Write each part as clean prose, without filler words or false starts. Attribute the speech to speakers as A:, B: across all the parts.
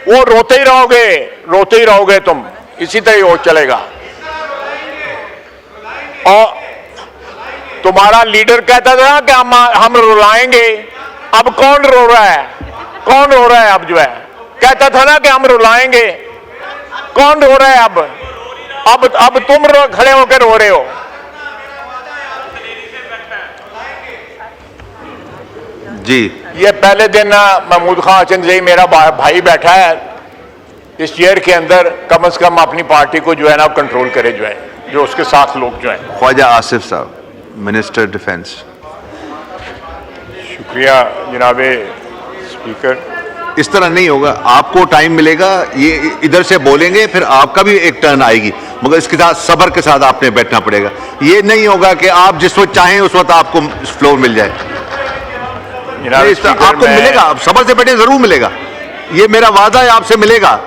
A: वो रोते ही रहोगे तुम, इसी तरह वो चलेगा। और तुम्हारा लीडर कहता था कि हम रुलाएंगे, अब कौन रो रहा है? कौन रो रहा है अब? जो है कहता था ना कि हम रुलाएंगे, कौन रो रहा है अब तुम खड़े होकर रो रहे हो।
B: जी,
A: ये पहले दिन महमूद खान चंदजई मेरा भाई बैठा है इस चेयर के अंदर, कम से कम अपनी पार्टी को जो है ना कंट्रोल करे, जो है जो उसके साथ लोग जो हैं।
B: ख्वाजा आसिफ साहब, मिनिस्टर डिफेंस।
A: शुक्रिया जनाबे स्पीकर।
B: इस तरह नहीं होगा, आपको टाइम मिलेगा, ये इधर से बोलेंगे, फिर आपका भी एक टर्न आएगी, मगर इसके साथ सब्र के साथ आपने बैठना पड़ेगा। ये नहीं होगा कि आप जिस वक्त चाहें उस वक्त आपको फ्लोर मिल जाए। आपको मिलेगा, आप सब्र से बैठे, जरूर मिलेगा, ये मेरा वादा है, आपसे मिलेगा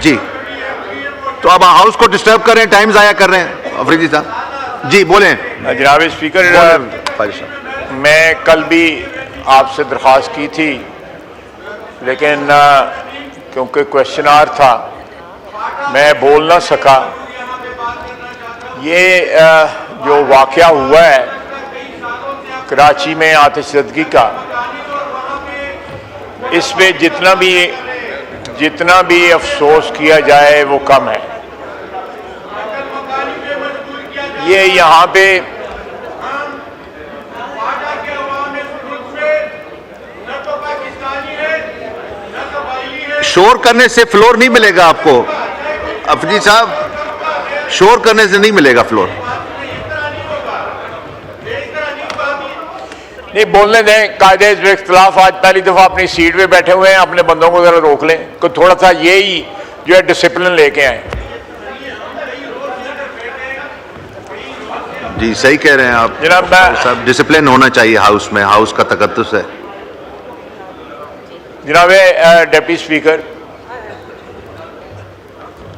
B: जी। तो अब हाउस को डिस्टर्ब कर रहे हैं, टाइम जाया कर रहे हैं अफरीदी साहब जी, बोलें।
A: जनाब स्पीकर, मैं कल भी आपसे दरख्वास्त की थी, लेकिन क्योंकि क्वेश्चन आवर था मैं बोल ना सका। ये जो वाक़या हुआ है कराची में आतिशज़दगी का, इस पे जितना भी अफसोस किया जाए वो कम है। ये यहाँ पे
B: शोर करने से फ्लोर नहीं मिलेगा आपको अफरीदी साहब, शोर करने से नहीं मिलेगा फ्लोर।
A: नहीं बोलने दें, कायदे इख्तिलाफ आज पहली दफा अपनी सीट पे बैठे हुए हैं, अपने बंदों को जरा रोक लें, को थोड़ा सा यही जो है डिसिप्लिन लेके आए।
B: जी सही कह रहे हैं आप
A: जनाब,
B: सब डिसिप्लिन होना चाहिए हाउस में, हाउस का तकद्दुस है।
A: जनाब डिप्टी स्पीकर,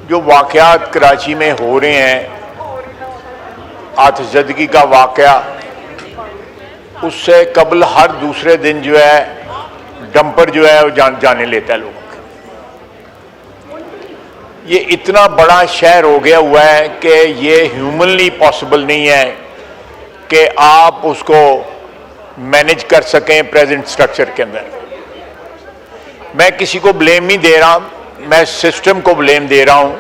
A: जो वाक़यात कराची में हो रहे हैं, आतिशज़दगी का वाक़या, उससे कबल हर दूसरे दिन जो है डंपर जो है वो जाने लेता है लोगों के। ये इतना बड़ा शहर हो गया हुआ है कि ये ह्यूमनली पॉसिबल नहीं है कि आप उसको मैनेज कर सकें प्रेजेंट स्ट्रक्चर के अंदर। मैं किसी को ब्लेम नहीं दे रहा, मैं सिस्टम को ब्लेम दे रहा हूं।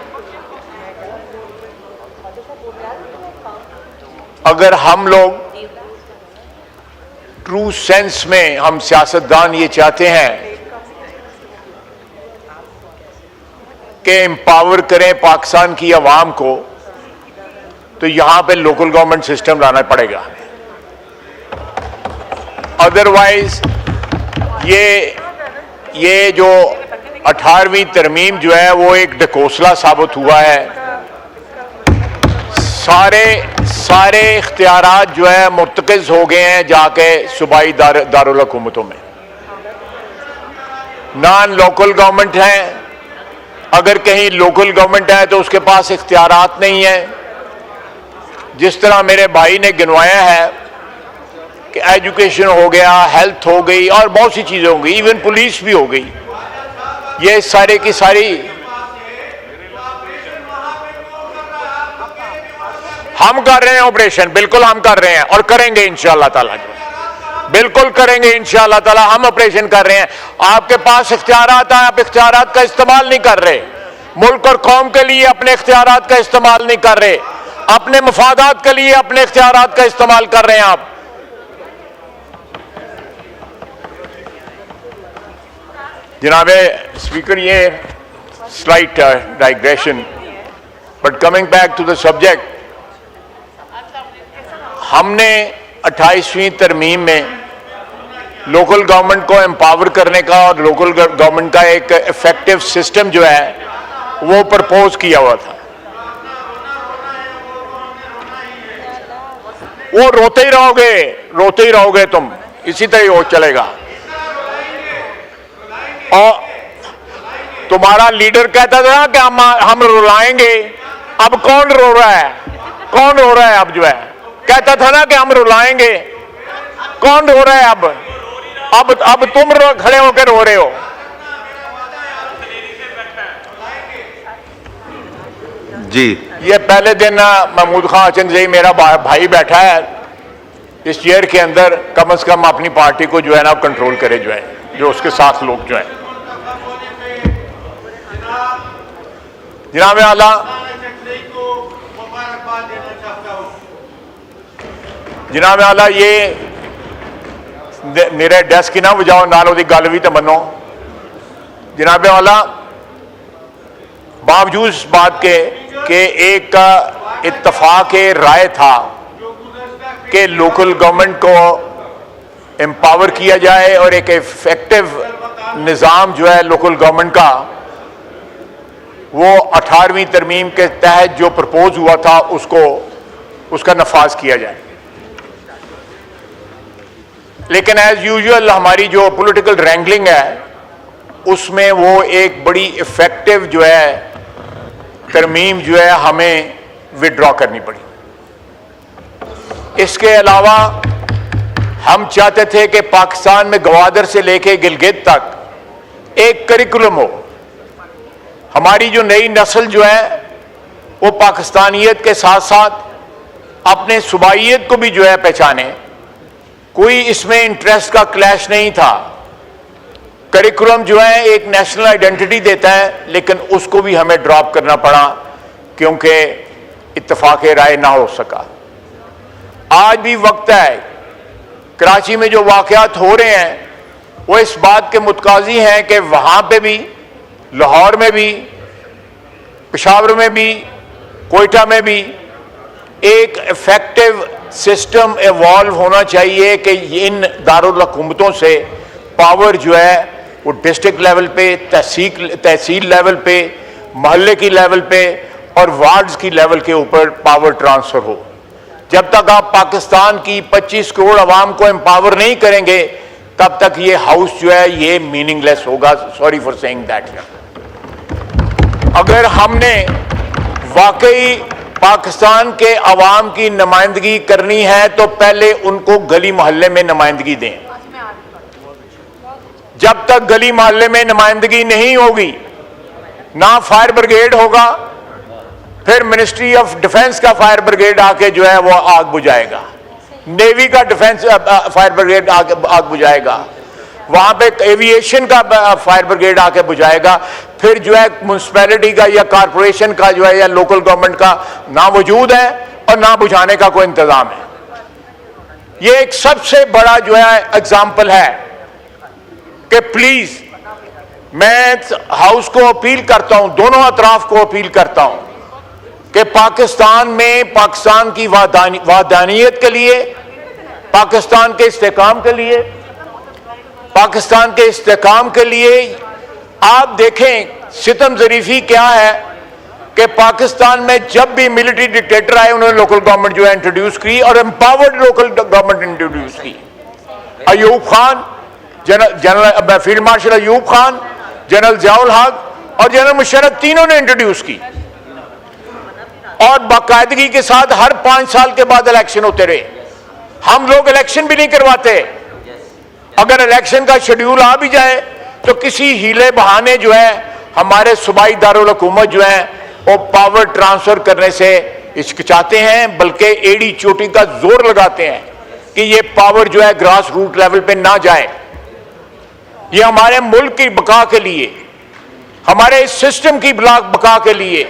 A: अगर हम लोग ट्रू सेंस में, हम सियासतदान ये चाहते हैं कि एम्पावर करें पाकिस्तान की आवाम को, तो यहां पे लोकल गवर्नमेंट सिस्टम लाना पड़ेगा। अदरवाइज ये जो 18वीं तरमीम जो है वो एक ढकोसला साबित हुआ है। सारे इख्तियारात जो है मुर्तकिज़ हो गए हैं जाके सूबाई दारुल हुकूमतों में। नॉन लोकल गवर्नमेंट है, अगर कहीं लोकल गवर्नमेंट है तो उसके पास इख्तियारात नहीं है। जिस तरह मेरे भाई ने गिनवाया है कि एजुकेशन हो गया, हेल्थ हो गई और बहुत सी चीज़ें हो गई, इवन पुलिस भी हो गई। ये सारे की सारी हम कर रहे हैं ऑपरेशन, बिल्कुल हम कर रहे हैं और करेंगे इंशाअल्लाह ताला, बिल्कुल करेंगे इंशाअल्लाह ताला। हम ऑपरेशन कर रहे हैं, आपके पास इख्तियारात हैं, आप इख्तियारात का इस्तेमाल नहीं कर रहे। मुल्क और कौम के लिए अपने इख्तियारात का इस्तेमाल नहीं कर रहे, अपने मफादात के लिए अपने इख्तियारात का इस्तेमाल कर रहे हैं आप। जनाबे स्पीकर, ये slight digression, but coming back to the subject, हमने 28वीं तरमीम में लोकल गवर्नमेंट को एम्पावर करने का और लोकल गवर्नमेंट का एक इफेक्टिव सिस्टम जो है वो प्रपोज किया हुआ था। वो रोते ही रहोगे तुम, इसी तरह वो चलेगा। और तुम्हारा लीडर कहता था कि हम रुलाएंगे, अब कौन रो रहा है? कौन रो रहा है अब? जो है कहता था ना कि हम रुलाएंगे, कौन रो रहा है अब तुम खड़े होकर रो रहे हो।
B: जी
A: ये पहले दिन महमूद खान अचंजई मेरा भाई बैठा है इस चेयर के अंदर, कम से कम अपनी पार्टी को जो है ना कंट्रोल करे, जो है जो उसके साथ लोग जो है। जनाब आला, जनाब आला, ये मेरे डेस्क की ना बजाओ, नाल ओदी गल भी तो मनो। जनाब आला, बावजूद इस बात के कि एक इत्तफाक राय था कि लोकल गवर्नमेंट को एम्पावर किया जाए और एक इफेक्टिव निज़ाम जो है लोकल गवर्नमेंट का, वो 18वीं तरमीम के तहत जो प्रपोज हुआ था उसका नफाज किया जाए। लेकिन एज यूजुअल हमारी जो पॉलिटिकल रैंगलिंग है उसमें वो एक बड़ी इफेक्टिव जो है तरमीम जो है हमें विड्रॉ करनी पड़ी। इसके अलावा हम चाहते थे कि पाकिस्तान में गवादर से लेके गिलगित तक एक करिकुलम हो। हमारी जो नई नस्ल जो है वो पाकिस्तानियत के साथ साथ अपने सूबाइयत को भी जो है पहचाने। कोई इसमें इंटरेस्ट का क्लैश नहीं था। करिकुलम जो है एक नेशनल आइडेंटिटी देता है, लेकिन उसको भी हमें ड्रॉप करना पड़ा क्योंकि इत्तफाक राय ना हो सका। आज भी वक्त है, कराची में जो वाक़यात हो रहे हैं वो इस बात के मुतकाज़ी हैं कि वहाँ पे भी, लाहौर में भी, पेशावर में भी, कोयटा में भी एक इफेक्टिव सिस्टम इवॉल्व होना चाहिए कि इन दारुल हुकूमतों से पावर जो है वो डिस्ट्रिक्ट लेवल पे, तहसील लेवल पे, मोहल्ले की लेवल पे और वार्ड्स की लेवल के ऊपर पावर ट्रांसफर हो। जब तक आप पाकिस्तान की 25 करोड़ आवाम को एम्पावर नहीं करेंगे तब तक ये हाउस जो है ये मीनिंगलेस होगा। Sorry for saying that. अगर हमने वाकई पाकिस्तान के अवाम की नुमाइंदगी करनी है तो पहले उनको गली मोहल्ले में नुमाइंदगी दें। जब तक गली मोहल्ले में नुमाइंदगी नहीं होगी, ना फायर ब्रिगेड होगा, फिर मिनिस्ट्री ऑफ डिफेंस का फायर ब्रिगेड आके जो है वो आग बुझाएगा, नेवी का डिफेंस फायर ब्रिगेड आग बुझाएगा, वहां पे एविएशन का फायर ब्रिगेड आके बुझाएगा, फिर जो है म्यूनसिपैलिटी का या कारपोरेशन का जो है या लोकल गवर्नमेंट का ना वजूद है और ना बुझाने का कोई इंतजाम है। ये एक सबसे बड़ा जो है एग्जाम्पल है कि प्लीज मैं हाउस को अपील करता हूं, दोनों अतराफ को अपील करता हूं कि पाकिस्तान में पाकिस्तान की वादानियत के लिए, पाकिस्तान के इस्तेकाम के लिए, पाकिस्तान के इस्तेकाम के लिए आप देखें सितम ज़रीफी क्या है कि पाकिस्तान में जब भी मिलिट्री डिक्टेटर आए उन्होंने लोकल गवर्नमेंट जो है इंट्रोड्यूस की और एम्पावर्ड लोकल गवर्नमेंट इंट्रोड्यूस की। Ayub Khan, general field marshal Ayub Khan, general Ziaul हक और जनरल मुशर्रफ तीनों ने इंट्रोड्यूस की और बाकायदगी के साथ हर 5 साल के बाद इलेक्शन होते रहे। हम लोग इलेक्शन भी नहीं करवाते। अगर इलेक्शन का शेड्यूल आ भी जाए तो किसी हीले बहाने जो है हमारे सूबाई दारुल हुकूमत जो है वो पावर ट्रांसफर करने से हिचकिचाते हैं, बल्कि एड़ी चोटी का जोर लगाते हैं कि ये पावर जो है ग्रास रूट लेवल पे ना जाए। ये हमारे मुल्क की बका के लिए, हमारे इस सिस्टम की बका के लिए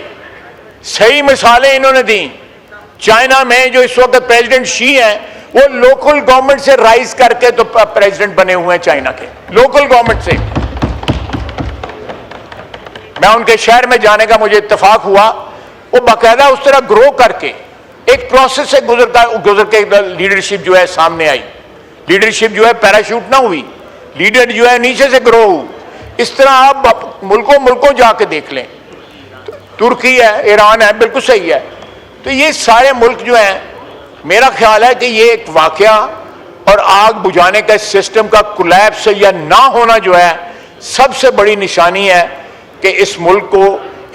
A: सही मिसालें इन्होंने दी। चाइना में जो इस वक्त प्रेसिडेंट शी हैं वो लोकल गवर्नमेंट से राइज करके तो प्रेसिडेंट बने हुए हैं चाइना के, लोकल गवर्नमेंट से। मैं उनके शहर में जाने का मुझे इत्तेफाक हुआ, वो बाकायदा उस तरह ग्रो करके एक प्रोसेस से गुजर के लीडरशिप जो है सामने आई। लीडरशिप जो है पैराशूट ना हुई, लीडर जो है नीचे से ग्रो हुई। इस तरह आप मुल्कों जाके देख लें, तुर्की है, ईरान है, बिल्कुल सही है। तो ये सारे मुल्क जो हैं, मेरा ख्याल है कि ये एक वाकया और आग बुझाने का सिस्टम का कोलैप्स या ना होना जो है सबसे बड़ी निशानी है कि इस मुल्क को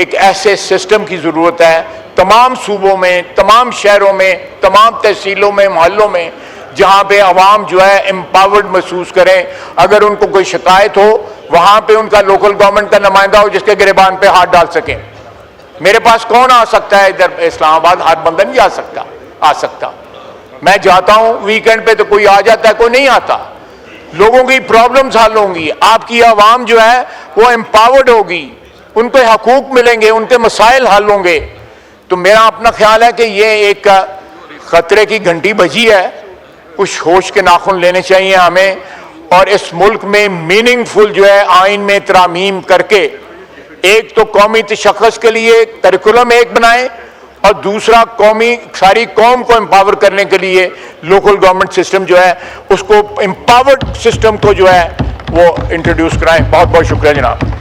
A: एक ऐसे सिस्टम की जरूरत है तमाम सूबों में, तमाम शहरों में, तमाम तहसीलों में, मोहल्लों में, जहां पे अवाम जो है एम्पावर्ड महसूस करें। अगर उनको कोई शिकायत हो वहां पे उनका लोकल गवर्नमेंट का नुमाइंदा हो जिसके गिरबान पे हाथ डाल सकें। मेरे पास कौन आ सकता है इधर इस्लामाबाद? हर बंदा नहीं आ सकता। मैं जाता हूं वीकेंड पे तो कोई आ जाता है, कोई नहीं आता। लोगों की प्रॉब्लम्स हल होंगी, आपकी आवाम जो है वो एम्पावर्ड होगी, उनको हकूक मिलेंगे, उनके मसाइल हल होंगे। तो मेरा अपना ख्याल है कि ये एक खतरे की घंटी बजी है। कुछ होश के नाखून लेने चाहिए हमें, और इस मुल्क में मीनिंगफुल जो है आइन में तरामीम करके एक तो कौमी तशख़्ख़ुस के लिए करिकुलम एक बनाए, और दूसरा सारी कौम को एम्पावर करने के लिए लोकल गवर्नमेंट सिस्टम जो है उसको एम्पावर्ड सिस्टम को जो है वो इंट्रोड्यूस कराएं। बहुत बहुत शुक्रिया जनाब।